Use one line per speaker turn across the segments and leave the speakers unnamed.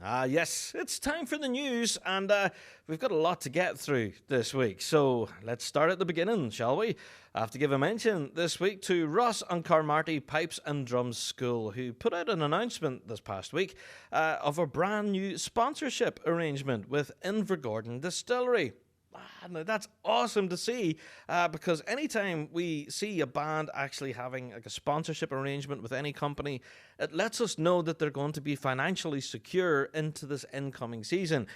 Yes, it's time for the news, and we've got a lot to get through this week. So let's start at the beginning, shall we? I have to give a mention this week to Ross and Carmarty Pipes and Drums School, who put out an announcement this past week of a brand new sponsorship arrangement with Invergordon Distillery. Now that's awesome to see because anytime we see a band actually having like a sponsorship arrangement with any company, it lets us know that they're going to be financially secure into this incoming season.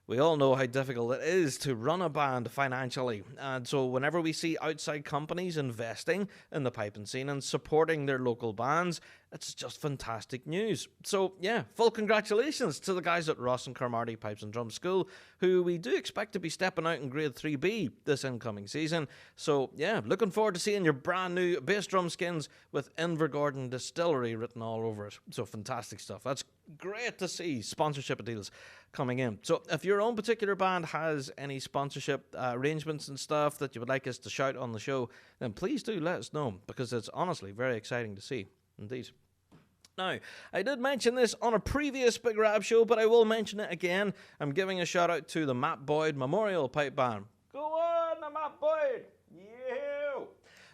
We all know how difficult it is to run a band financially, and so whenever we see outside companies investing in the piping scene and supporting their local bands, it's just fantastic news. So yeah, full congratulations to the guys at Ross and Carmarty Pipes and Drum School, who we do expect to be stepping out in Grade 3B this incoming season. So yeah, looking forward to seeing your brand new bass drum skins with Invergordon Distillery written all over it. So fantastic stuff. That's great to see sponsorship deals coming in. So if your own particular band has any sponsorship arrangements and stuff that you would like us to shout on the show, then please do let us know, because it's honestly very exciting to see. Indeed. Now, I did mention this on a previous Big Rab show, but I will mention it again. I'm giving a shout out to the Matt Boyd Memorial Pipe Band. Go on, the Matt Boyd! Yeah!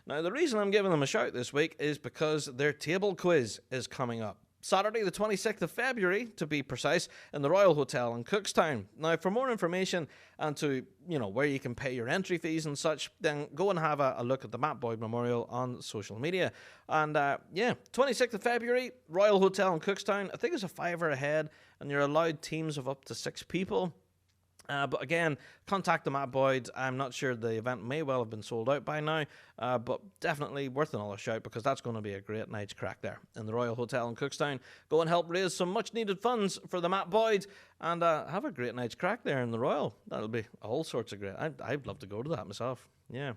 Now, the reason I'm giving them a shout this week is because their table quiz is coming up. Saturday the 26th of February, to be precise, in the Royal Hotel in Cookstown. Now, for more information and to, where you can pay your entry fees and such, then go and have a look at the Matt Boyd Memorial on social media. And 26th of February, Royal Hotel in Cookstown. I think it's a $5 a head, and you're allowed teams of up to 6 people. But again, contact the Matt Boyd. I'm not sure, the event may well have been sold out by now, but definitely worth another shout, because that's going to be a great night's crack there in the Royal Hotel in Cookstown. Go and help raise some much needed funds for the Matt Boyd, and have a great night's crack there in the Royal. That'll be all sorts of great. I'd love to go to that myself. Yeah.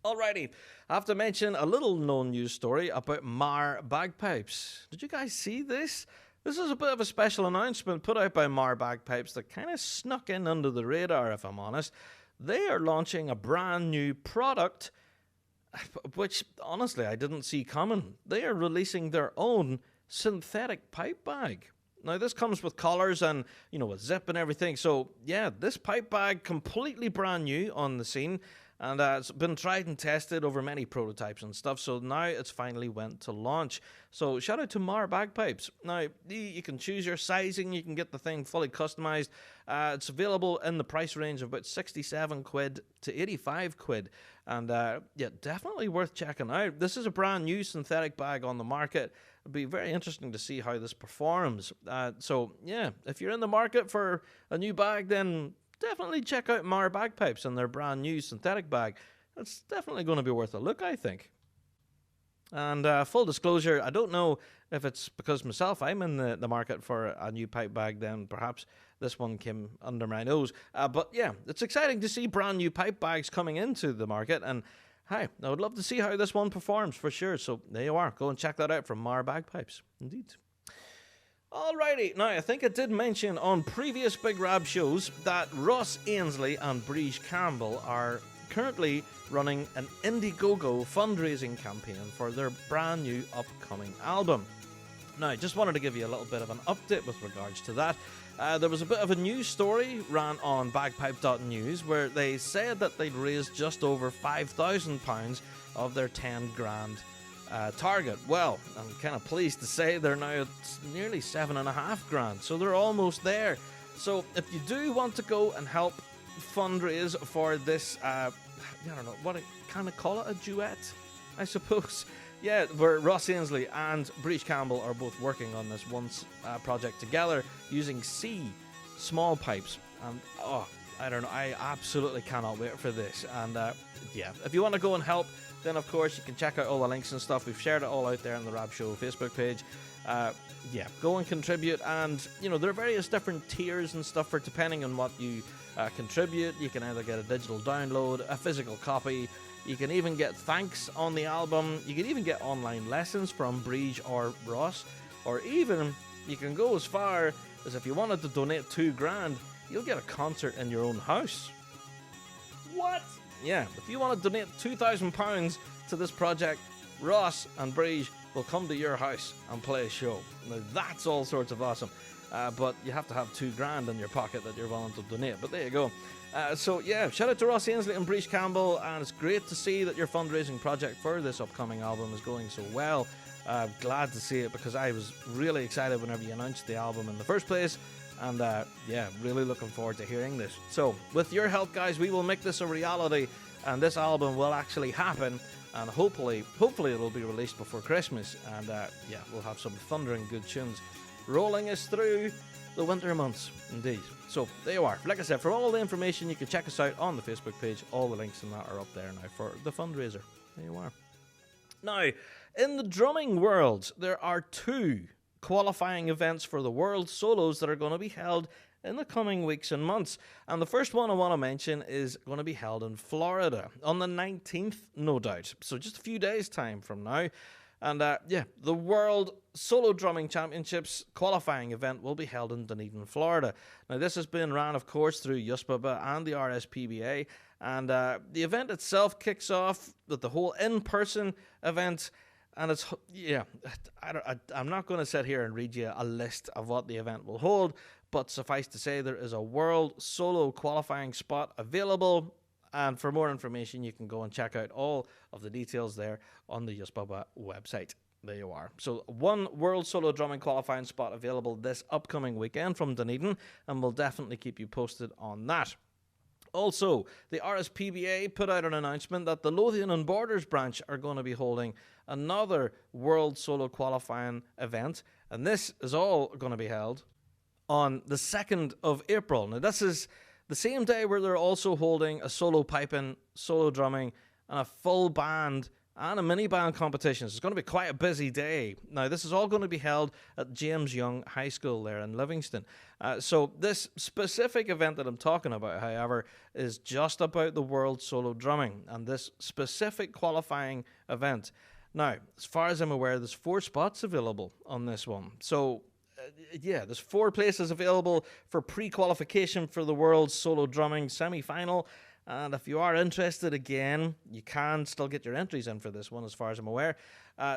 Alrighty, I have to mention a little known news story about Mar Bagpipes. Did you guys see this? This is a bit of a special announcement put out by Mar Bagpipes that kind of snuck in under the radar, if I'm honest. They are launching a brand new product, which honestly I didn't see coming. They are releasing their own synthetic pipe bag. Now, this comes with collars and, with zip and everything. So, yeah, this pipe bag, completely brand new on the scene. And it's been tried and tested over many prototypes and stuff, so now it's finally went to launch. So shout out to Mar Bagpipes. Now, you can choose your sizing, you can get the thing fully customized. It's available in the price range of about 67 quid to 85 quid. And definitely worth checking out. This is a brand new synthetic bag on the market. It'll be very interesting to see how this performs. If you're in the market for a new bag, then definitely check out Mar Bagpipes and their brand new synthetic bag. It's definitely going to be worth a look, I think. And full disclosure, I don't know if it's because myself, I'm in the market for a new pipe bag, then perhaps this one came under my nose. But yeah, it's exciting to see brand new pipe bags coming into the market. And hi, I would love to see how this one performs for sure. So there you are. Go and check that out from Mar Bagpipes. Indeed. Alrighty, now I think I did mention on previous Big Rab shows that Ross Ainsley and Breege Campbell are currently running an Indiegogo fundraising campaign for their brand new upcoming album. Now, I just wanted to give you a little bit of an update with regards to that. There was a bit of a news story ran on bagpipe.news where they said that they'd raised just over £5,000 of their 10 grand target. Well, I'm kind of pleased to say they're now at nearly 7.5 grand, so they're almost there. So if you do want to go and help fundraise for this, I don't know, what kind of call it, a duet, I suppose. Yeah, where Ross Ainsley and Breege Campbell are both working on this one project together using C small pipes. And I don't know, I absolutely cannot wait for this. And if you want to go and help, then of course you can check out all the links and stuff. We've shared it all out there on the Rab Show Facebook page. Go and contribute. And there are various different tiers and stuff for depending on what you contribute. You can either get a digital download, a physical copy. You can even get thanks on the album. You can even get online lessons from Breege or Ross. Or even you can go as far as, if you wanted to donate 2 grand, you'll get a concert in your own house. What? Yeah, if you want to donate £2,000 to this project, Ross and Breege will come to your house and play a show. Now, that's all sorts of awesome. But you have to have $2,000 in your pocket that you're willing to donate. But there you go. So yeah, shout out to Ross Ainsley and Breach Campbell, and it's great to see that your fundraising project for this upcoming album is going so well. Glad to see it, because I was really excited whenever you announced the album in the first place, and yeah, really looking forward to hearing this. So with your help, guys, we will make this a reality, and this album will actually happen, and hopefully it'll be released before Christmas, and yeah, we'll have some thundering good tunes rolling us through the winter months, indeed. So there you are. Like I said, for all the information, you can check us out on the Facebook page. All the links in that are up there now for the fundraiser. There you are. Now, in the drumming world, there are 2 qualifying events for the World Solos that are going to be held in the coming weeks and months. And the first one I want to mention is going to be held in Florida on the 19th, no doubt. So just a few days' time from now. And yeah, the World Solo Drumming Championships qualifying event will be held in Dunedin, Florida. Now, this has been ran, of course, through USPBA and the RSPBA. And the event itself kicks off with the whole in-person event. And it's, yeah, I'm not going to sit here and read you a list of what the event will hold. But suffice to say, there is a World Solo qualifying spot available. And for more information, you can go and check out all of the details there on the USPBA website. There you are. So one World Solo Drumming qualifying spot available this upcoming weekend from Dunedin, and we'll definitely keep you posted on that. Also, the RSPBA put out an announcement that the Lothian and Borders branch are going to be holding another World Solo qualifying event, and this is all going to be held on the 2nd of April. Now, this is the same day where they're also holding a solo piping, solo drumming, and a full band and a mini band competition. So it's going to be quite a busy day. Now, this is all going to be held at James Young High School there in Livingston. So this specific event that I'm talking about, however, is just about the World Solo Drumming and this specific qualifying event. Now, as far as I'm aware, there's 4 spots available on this one. So yeah, there's 4 places available for pre-qualification for the World Solo Drumming semi-final. And if you are interested, again, you can still get your entries in for this one, as far as I'm aware.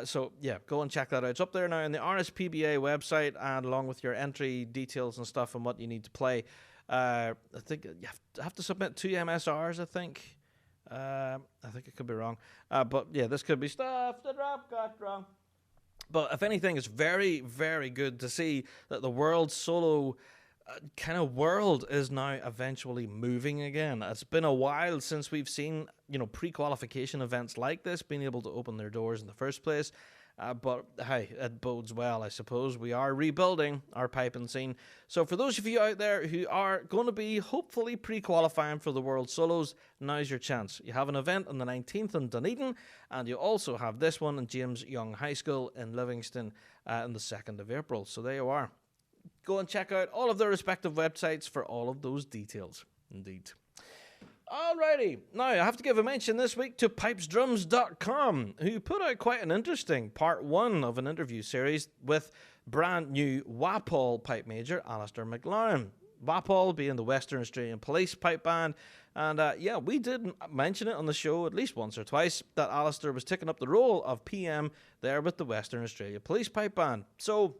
So yeah, go and check that out. It's up there now on the RSPBA website, and along with your entry details and stuff and what you need to play. I think you have to submit 2 MSRs, I think. I think it could be wrong. But yeah, this could be stuff that Rob got wrong. But if anything, it's very, very good to see that the World Solo kind of world is now eventually moving again. It's been a while since we've seen, pre-qualification events like this being able to open their doors in the first place. But hey, it bodes well, I suppose. We are rebuilding our piping scene. So for those of you out there who are going to be hopefully pre-qualifying for the World Solos, now's your chance. You have an event on the 19th in Dunedin, and you also have this one in James Young High School in Livingston on the 2nd of April. So there you are. Go and check out all of their respective websites for all of those details. Indeed. Alrighty, now I have to give a mention this week to pipesdrums.com, who put out quite an interesting part 1 of an interview series with brand new WAPOL pipe major Alistair McLaren. WAPOL being the Western Australian Police pipe band, and yeah, we did mention it on the show at least once or twice that Alistair was taking up the role of PM there with the Western Australia Police pipe band. So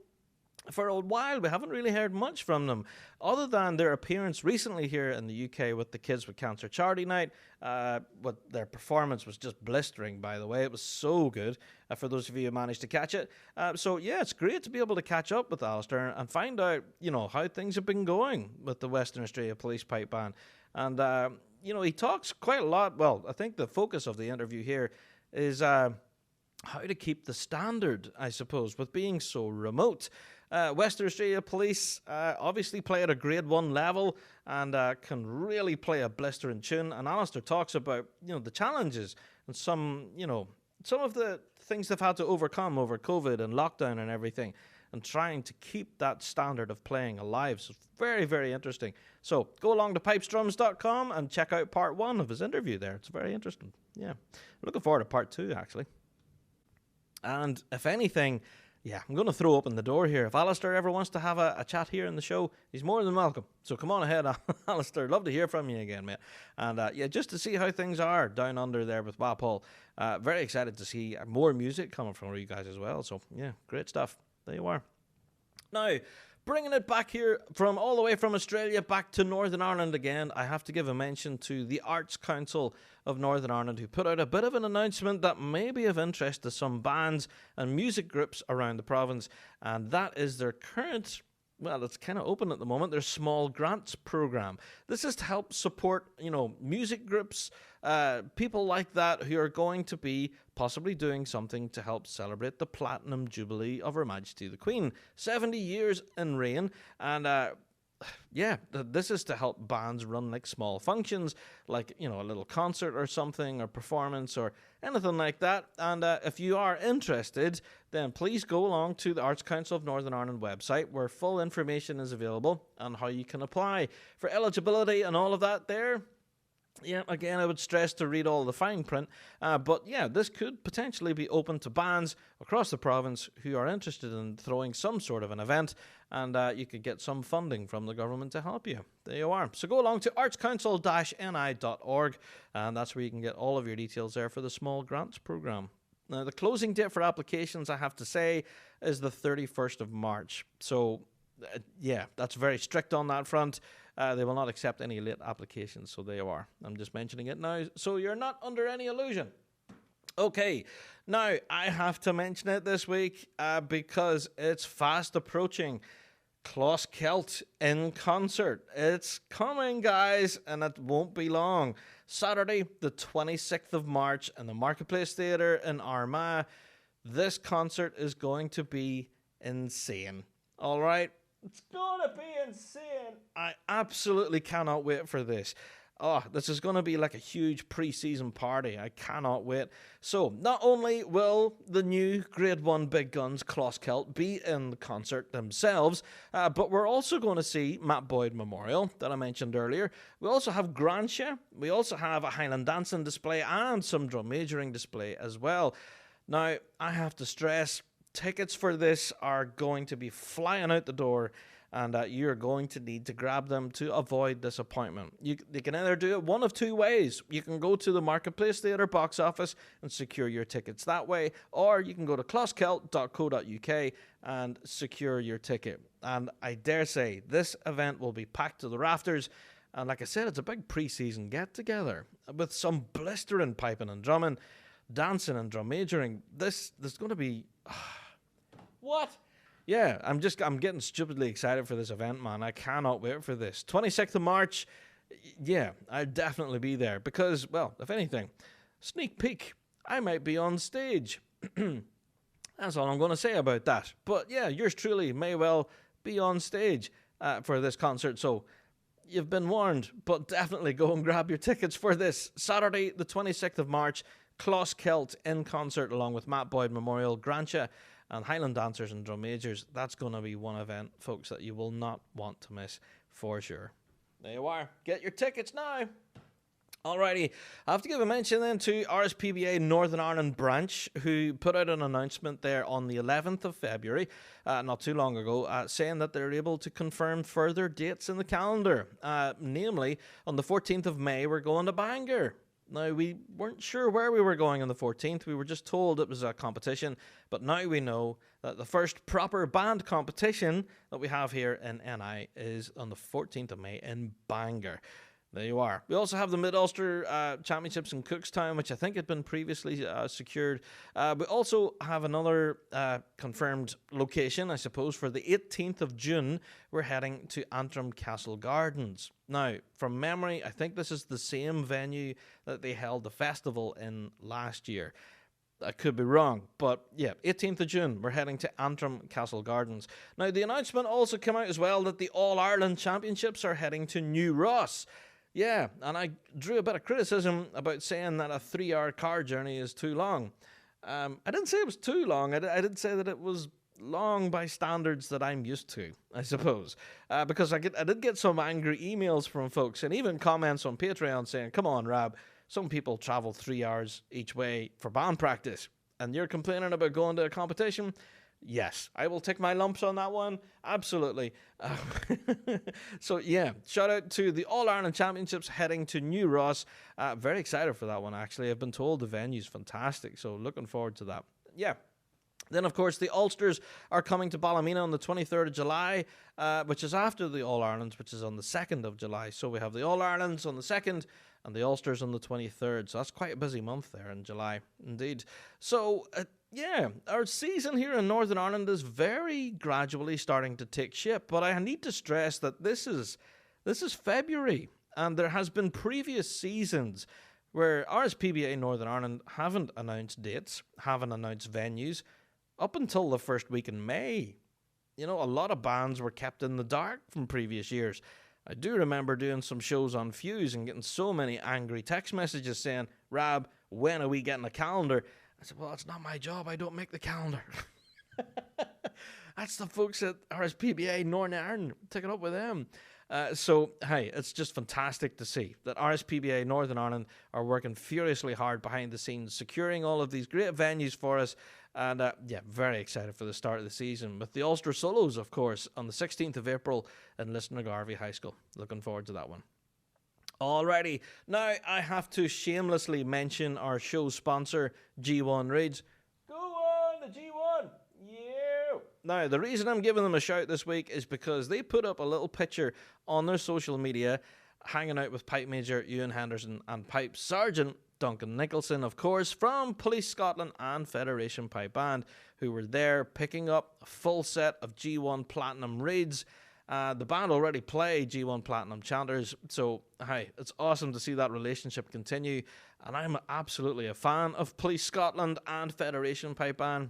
for a while, we haven't really heard much from them, other than their appearance recently here in the UK with the Kids with Cancer Charity Night. But their performance was just blistering, by the way. It was so good, for those of you who managed to catch it. So yeah, it's great to be able to catch up with Alistair and find out, how things have been going with the Western Australia Police Pipe Band. And, he talks quite a lot. Well, I think the focus of the interview here is how to keep the standard, I suppose, with being so remote. Western Australia Police obviously play at a grade 1 level and can really play a blistering tune. And Alistair talks about, the challenges and some of the things they've had to overcome over COVID and lockdown and everything, and trying to keep that standard of playing alive. So it's very, very interesting. So go along to pipesdrums.com and check out part 1 of his interview there. It's very interesting. Yeah. Looking forward to part 2, actually. And if anything, yeah, I'm going to throw open the door here. If Alistair ever wants to have a chat here in the show, he's more than welcome. So come on ahead, Alistair. Love to hear from you again, mate. And yeah, just to see how things are down under there with Walpole. Very excited to see more music coming from you guys as well. So yeah, great stuff. There you are. Now, bringing it back here from all the way from Australia back to Northern Ireland again, I have to give a mention to the Arts Council of Northern Ireland, who put out a bit of an announcement that may be of interest to some bands and music groups around the province, and that is their current, well, it's kind of open at the moment, their small grants program. This is to help support, music groups, people like that who are going to be possibly doing something to help celebrate the Platinum Jubilee of Her Majesty the Queen. 70 years in reign, and yeah, this is to help bands run like small functions, like, a little concert or something, or performance, or anything like that. And if you are interested, then please go along to the Arts Council of Northern Ireland website, where full information is available on how you can apply for eligibility and all of that there. Yeah, again, I would stress to read all the fine print, but yeah, this could potentially be open to bands across the province who are interested in throwing some sort of an event, and you could get some funding from the government to help you. There you are. So go along to artscouncil-ni.org, and that's where you can get all of your details there for the small grants program. Now, the closing date for applications, I have to say, is the 31st of March. So, yeah, that's very strict on that front. They will not accept any late applications, so there you are. I'm just mentioning it now, so you're not under any illusion. Okay, now I have to mention it this week because it's fast approaching. Closkelt in concert. It's coming, guys, and it won't be long. Saturday, the 26th of March, in the Marketplace Theatre in Armagh. This concert is going to be insane. All right? It's going to be insane. I absolutely cannot wait for this. Oh, this is going to be like a huge pre-season party. I cannot wait. So, not only will the new Grade 1 Big Guns Closkelt be in the concert themselves, but we're also going to see Matt Boyd Memorial that I mentioned earlier. We also have Grantia. We also have a Highland dancing display and some drum majoring display as well. Now, I have to stress, tickets for this are going to be flying out the door, and you're going to need to grab them to avoid disappointment. You can either do it one of two ways. You can go to the Marketplace Theatre box office and secure your tickets that way, or you can go to closkelt.co.uk and secure your ticket. And I dare say, this event will be packed to the rafters, and like I said, it's a big pre-season get-together with some blistering piping and drumming, dancing and drum majoring. This is going to be... What? Yeah, I'm getting stupidly excited for this event, man. I cannot wait for this. 26th of March, yeah, I'll definitely be there because, well, if anything, sneak peek, I might be on stage. That's all I'm going to say about that. But yeah, yours truly may well be on stage for this concert, so you've been warned, but definitely go and grab your tickets for this. Saturday, the 26th of March, Closkelt in concert along with Matt Boyd Memorial, Grantia, and Highland Dancers and Drum Majors. That's going to be one event, folks, that you will not want to miss for sure. There you are. Get your tickets now. Alrighty, I have to give a mention then to RSPBA Northern Ireland branch, who put out an announcement there on the 11th of February, not too long ago, saying that they're able to confirm further dates in the calendar. Namely, on the 14th of May, we're going to Bangor. Now, we weren't sure where we were going on the 14th. We were just told it was a competition, but now we know that the first proper band competition that we have here in NI is on the 14th of May in Bangor. There you are. We also have the Mid-Ulster Championships in Cookstown, which I think had been previously secured. We also have another confirmed location, I suppose, for the 18th of June. We're heading to Antrim Castle Gardens. Now, from memory, I think this is the same venue that they held the festival in last year. I could be wrong, but yeah, 18th of June, we're heading to Antrim Castle Gardens. Now, the announcement also came out as well that the All-Ireland Championships are heading to New Ross. Yeah, and I drew a bit of criticism about saying that a 3-hour car journey is too long. I didn't say it was too long. I did say that it was long by standards that I'm used to, I suppose. Because I did get some angry emails from folks and even comments on Patreon saying, come on, Rab, some people travel 3 hours each way for band practice, and you're complaining about going to a competition? Yes, I will take my lumps on that one. Absolutely. So, yeah, shout out to the All-Ireland Championships heading to New Ross. Very excited for that one, actually. I've been told the venue's fantastic, so looking forward to that. Yeah. Then, of course, the Ulsters are coming to Ballymena on the 23rd of July, which is after the All-Irelands, which is on the 2nd of July. So we have the All-Irelands on the 2nd and the Ulsters on the 23rd. So that's quite a busy month there in July, indeed. So, yeah, our season here in Northern Ireland is very gradually starting to take shape. But I need to stress that this is February, and there has been previous seasons where RSPBA Northern Ireland haven't announced dates, haven't announced venues, up until the first week in May. You know, a lot of bands were kept in the dark from previous years. I do remember doing some shows on Fuse and getting so many angry text messages saying, Rab, when are we getting a calendar? I said, well, it's not my job. I don't make the calendar. That's the folks at RSPBA Northern Ireland. Take it up with them. So, hey, it's just fantastic to see that RSPBA Northern Ireland are working furiously hard behind the scenes, securing all of these great venues for us. And, yeah, very excited for the start of the season with the Ulster Solos, of course, on the 16th of April in Liston-Garvey High School. Looking forward to that one. Alrighty, now I have to shamelessly mention our show sponsor, G1 Reads. Go on, the G1! Yeah! Now, the reason I'm giving them a shout this week is because they put up a little picture on their social media hanging out with Pipe Major Ewan Henderson and Pipe Sergeant Duncan Nicholson, of course, from Police Scotland and Federation Pipe Band, who were there picking up a full set of G1 Platinum Reeds. The band already play G1 Platinum Chanters, so hey, it's awesome to see that relationship continue, and I'm absolutely a fan of Police Scotland and Federation Pipe Band.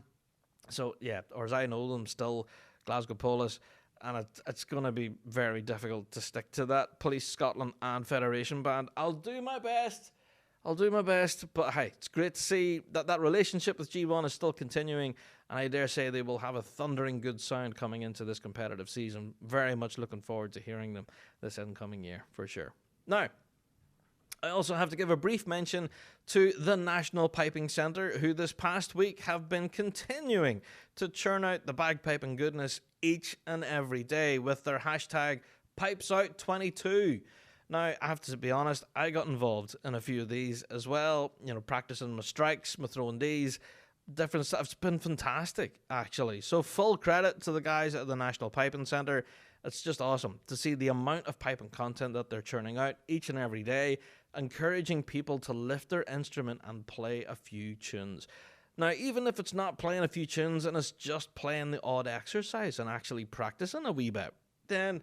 So yeah, or as I know them still, Glasgow Polis, and it's going to be very difficult to stick to that Police Scotland and Federation Band. I'll do my best, but hey, it's great to see that relationship with G1 is still continuing, and I dare say they will have a thundering good sound coming into this competitive season. Very much looking forward to hearing them this incoming year, for sure. Now, I also have to give a brief mention to the National Piping Centre, who this past week have been continuing to churn out the bagpiping goodness each and every day with their hashtag PipesOut22. Now, I have to be honest, I got involved in a few of these as well, you know, practicing my strikes, my throwing Ds, different stuff. It's been fantastic, actually. So full credit to the guys at the National Piping Centre. It's just awesome to see the amount of piping content that they're churning out each and every day, encouraging people to lift their instrument and play a few tunes. Now, even if it's not playing a few tunes and it's just playing the odd exercise and actually practicing a wee bit, then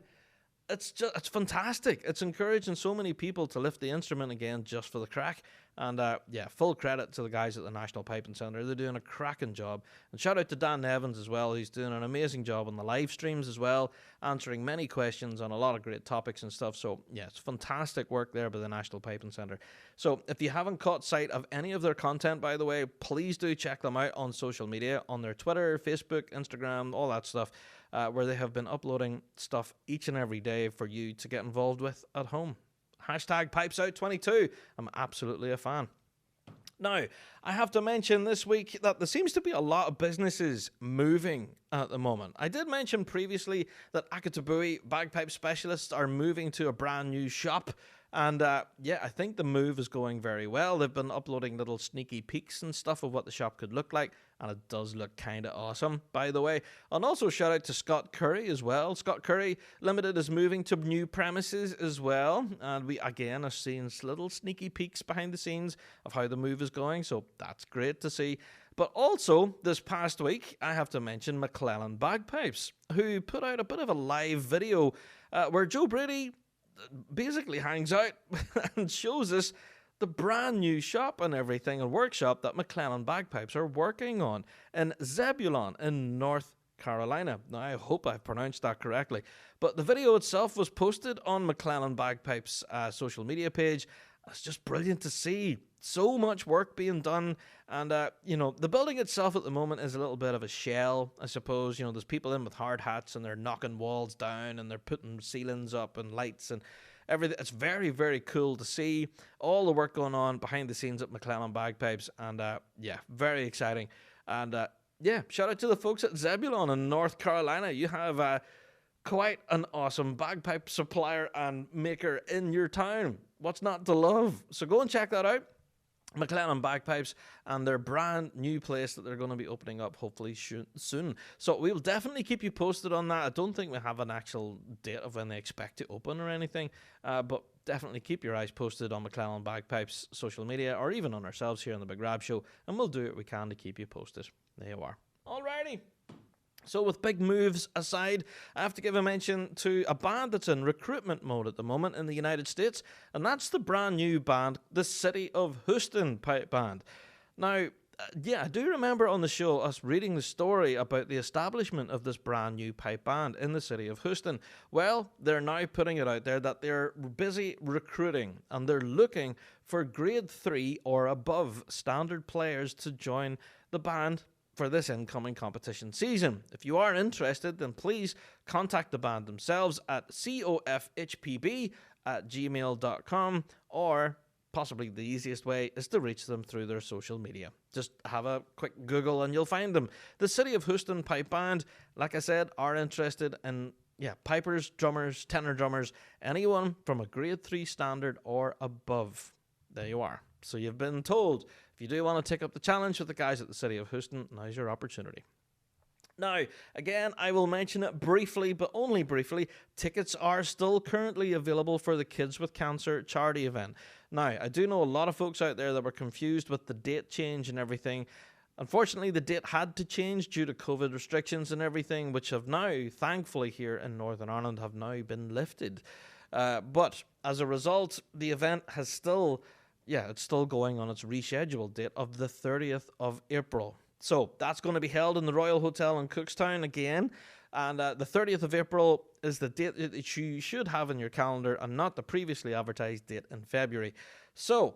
it's fantastic. It's encouraging so many people to lift the instrument again just for the crack. And yeah, full credit to the guys at the National Piping Centre. They're doing a cracking job. And shout out to Dan Nevins as well. He's doing an amazing job on the live streams as well, answering many questions on a lot of great topics and stuff. So yeah, it's fantastic work there by the National Piping Centre. So if you haven't caught sight of any of their content, by the way, please do check them out on social media, on their Twitter, Facebook, Instagram, all that stuff, where they have been uploading stuff each and every day for you to get involved with at home. Hashtag PipesOut22. I'm absolutely a fan. Now, I have to mention this week that there seems to be a lot of businesses moving at the moment. I did mention previously that Akatabui bagpipe specialists are moving to a brand new shop. And yeah, I think the move is going very well. They've been uploading little sneaky peeks and stuff of what the shop could look like. And it does look kind of awesome, by the way. And also shout out to Scott Curry as well. Scott Curry Limited is moving to new premises as well. And we, again, are seeing little sneaky peeks behind the scenes of how the move is going. So that's great to see. But also, this past week, I have to mention McClellan Bagpipes, who put out a bit of a live video where Joe Brady basically hangs out and shows us the brand new shop and everything and workshop that McClellan Bagpipes are working on in Zebulon in North Carolina. Now, I hope I've pronounced that correctly. But the video itself was posted on McClellan Bagpipes' social media page. It's just brilliant to see. So much work being done. And, you know, the building itself at the moment is a little bit of a shell, I suppose. You know, there's people in with hard hats and they're knocking walls down and they're putting ceilings up and lights and everything. It's very, very cool to see all the work going on behind the scenes at McClellan Bagpipes. And, yeah, very exciting. And, Yeah, shout out to the folks at Zebulon in North Carolina. You have quite an awesome bagpipe supplier and maker in your town. What's not to love? So go and check that out. McLennan Bagpipes and their brand new place that they're going to be opening up hopefully soon. So we'll definitely keep you posted on that. I don't think we have an actual date of when they expect to open or anything, but definitely keep your eyes posted on McLennan Bagpipes social media or even on ourselves here on the Big Rab Show, and we'll do what we can to keep you posted. There you are. Alrighty. So with big moves aside, I have to give a mention to a band that's in recruitment mode at the moment in the United States, and that's the brand new band, the City of Houston Pipe Band. Now, I do remember on the show us reading the story about the establishment of this brand new pipe band in the City of Houston. Well, they're now putting it out there that they're busy recruiting, and they're looking for grade 3 or above standard players to join the band for this incoming competition season. If you are interested, then please contact the band themselves at cofhpb@gmail.com, or possibly the easiest way is to reach them through their social media. Just have a quick Google and you'll find them. The City of Houston Pipe Band, like I said, are interested in pipers, drummers, tenor drummers, anyone from a grade 3 standard or above. There you are. So you've been told, if you do want to take up the challenge with the guys at the City of Houston, now's your opportunity. Now, again, I will mention it briefly, but only briefly. Tickets are still currently available for the Kids with Cancer charity event. Now, I do know a lot of folks out there that were confused with the date change and everything. Unfortunately, the date had to change due to COVID restrictions and everything, which have now, thankfully here in Northern Ireland, have now been lifted. But as a result, the event has still... it's still going on its rescheduled date of the 30th of April. So that's going to be held in the Royal Hotel in Cookstown again. And the 30th of April is the date that you should have in your calendar and not the previously advertised date in February. So,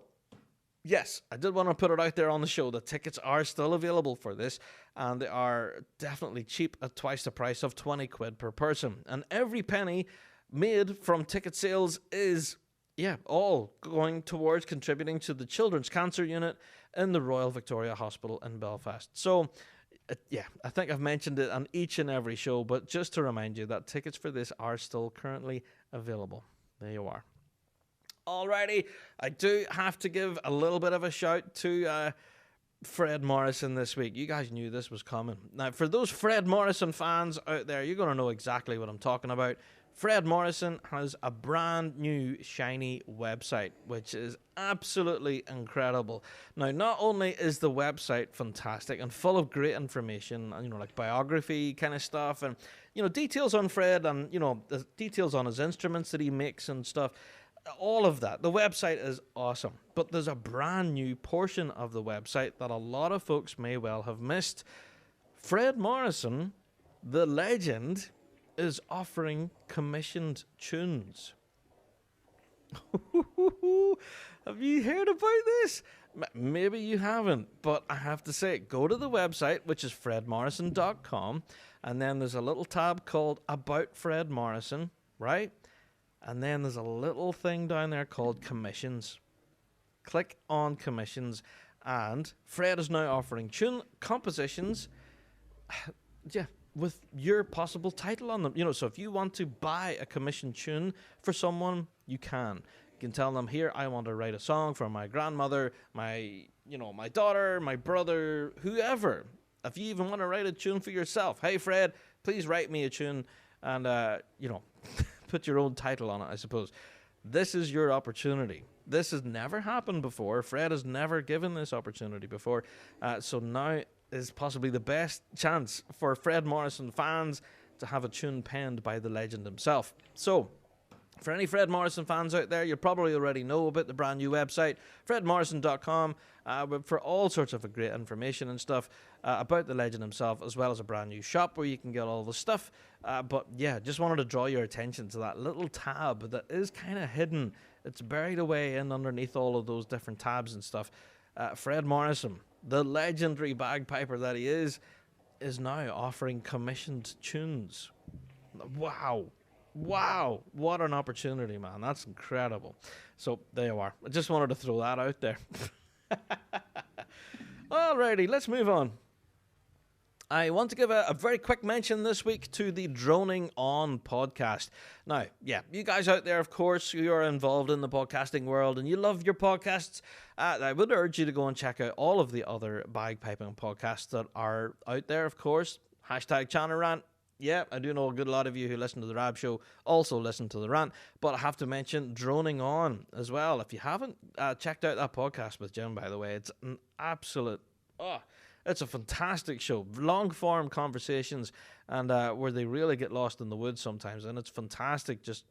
yes, I did want to put it out there on the show. The tickets are still available for this, and they are definitely cheap at twice the price of 20 quid per person. And every penny made from ticket sales is... all going towards contributing to the Children's Cancer Unit in the Royal Victoria Hospital in Belfast. So, I think I've mentioned it on each and every show, but just to remind you that tickets for this are still currently available. There you are. Alrighty, I do have to give a little bit of a shout to Fred Morrison this week. You guys knew this was coming. Now, for those Fred Morrison fans out there, you're going to know exactly what I'm talking about. Fred Morrison has a brand new shiny website, which is absolutely incredible. Now, not only is the website fantastic and full of great information, like biography kind of stuff, and, details on Fred and, the details on his instruments that he makes and stuff, all of that. The website is awesome. But there's a brand new portion of the website that a lot of folks may well have missed. Fred Morrison, the legend, is offering commissioned tunes. Have you heard about this? Maybe you haven't, but I have to say, go to the website, which is fredmorrison.com, and then there's a little tab called About Fred Morrison, right? And then there's a little thing down there called Commissions. Click on Commissions, and Fred is now offering tune compositions, with your possible title on them. So if you want to buy a commissioned tune for someone, you can. You can tell them, here, I want to write a song for my grandmother, my daughter, my brother, whoever. If you even want to write a tune for yourself, hey, Fred, please write me a tune and, put your own title on it, I suppose. This is your opportunity. This has never happened before. Fred has never given this opportunity before. So now is possibly the best chance for Fred Morrison fans to have a tune penned by the legend himself. So, for any Fred Morrison fans out there, you probably already know about the brand new website, fredmorrison.com, for all sorts of great information and stuff about the legend himself, as well as a brand new shop where you can get all the stuff. Just wanted to draw your attention to that little tab that is kind of hidden. It's buried away in underneath all of those different tabs and stuff. Fred Morrison, the legendary bagpiper that he is now offering commissioned tunes. Wow, what an opportunity, man. That's incredible. So there you are. I just wanted to throw that out there. Alrighty, let's move on. I want to give a very quick mention this week to the Droning On podcast. Now, yeah, you guys out there, of course, who are involved in the podcasting world and you love your podcasts, I would urge you to go and check out all of the other bagpiping podcasts that are out there, of course. Hashtag Channer Rant. Yeah, I do know a good lot of you who listen to the Rab Show also listen to the Rant, but I have to mention Droning On as well. If you haven't checked out that podcast with Jim, by the way, it's an absolute... It's a fantastic show, long-form conversations, and where they really get lost in the woods sometimes, and it's fantastic just,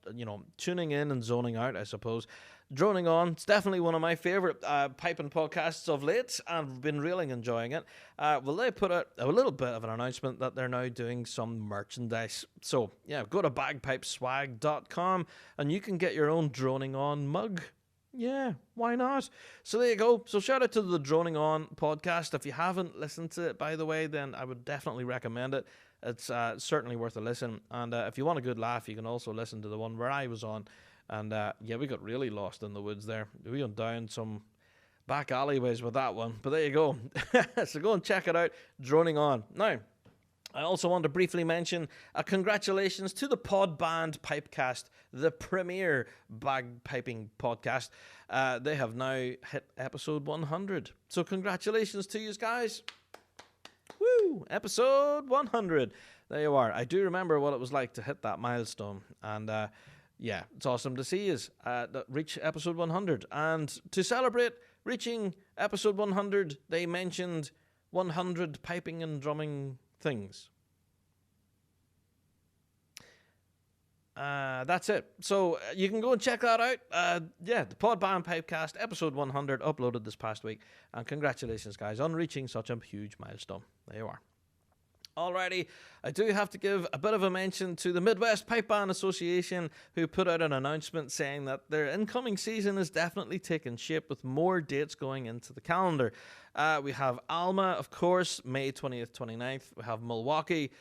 tuning in and zoning out, I suppose. Droning On, it's definitely one of my favourite piping podcasts of late, and I've been really enjoying it. Well, they put out a little bit of an announcement that they're now doing some merchandise. So, yeah, go to bagpipeswag.com, and you can get your own Droning On mug. Yeah, why not? So there you go. So shout out to the Droning On podcast. If you haven't listened to it, by the way, then I would definitely recommend it. It's certainly worth a listen. And if you want a good laugh, you can also listen to the one where I was on. And yeah, we got really lost in the woods there. We went down some back alleyways with that one. But there you go. So go and check it out. Droning On. Now, I also want to briefly mention congratulations to the Pod Band Pipecast, the premier bagpiping podcast. They have now hit episode 100. So congratulations to you guys. Woo! Episode 100. There you are. I do remember what it was like to hit that milestone. And yeah, it's awesome to see you reach episode 100. And to celebrate reaching episode 100, they mentioned 100 piping and drumming things. That's it. So you can go and check that out. Yeah, the Pod Band Pipecast, episode 100, uploaded this past week. And congratulations, guys, on reaching such a huge milestone. There you are. Alrighty, I do have to give a bit of a mention to the Midwest Pipe Band Association, who put out an announcement saying that their incoming season is definitely taking shape with more dates going into the calendar. We have Alma, of course, May 20th, 29th. We have Milwaukee,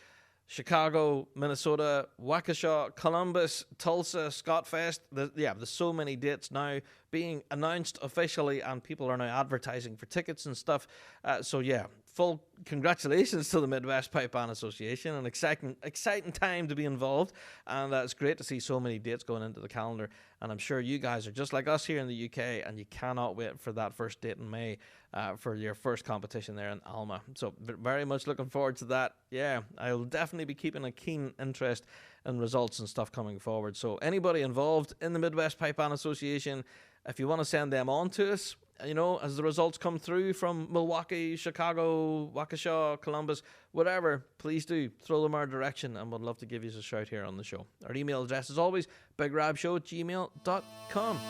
Chicago, Minnesota, Waukesha, Columbus, Tulsa, Scottfest. There's so many dates now being announced officially, and people are now advertising for tickets and stuff. So yeah, full congratulations to the Midwest Pipe Band Association. An exciting time to be involved, and it's great to see so many dates going into the calendar. And I'm sure you guys are just like us here in the UK, and you cannot wait for that first date in May for your first competition there in Alma. So very much looking forward to that. Yeah, I'll definitely be keeping a keen interest in results and stuff coming forward. So anybody involved in the Midwest Pipe Band Association, if you want to send them on to us, as the results come through from Milwaukee, Chicago, Waukesha, Columbus, whatever, please do throw them our direction, and we'd love to give you a shout here on the show. Our email address is always bigrabshow@gmail.com.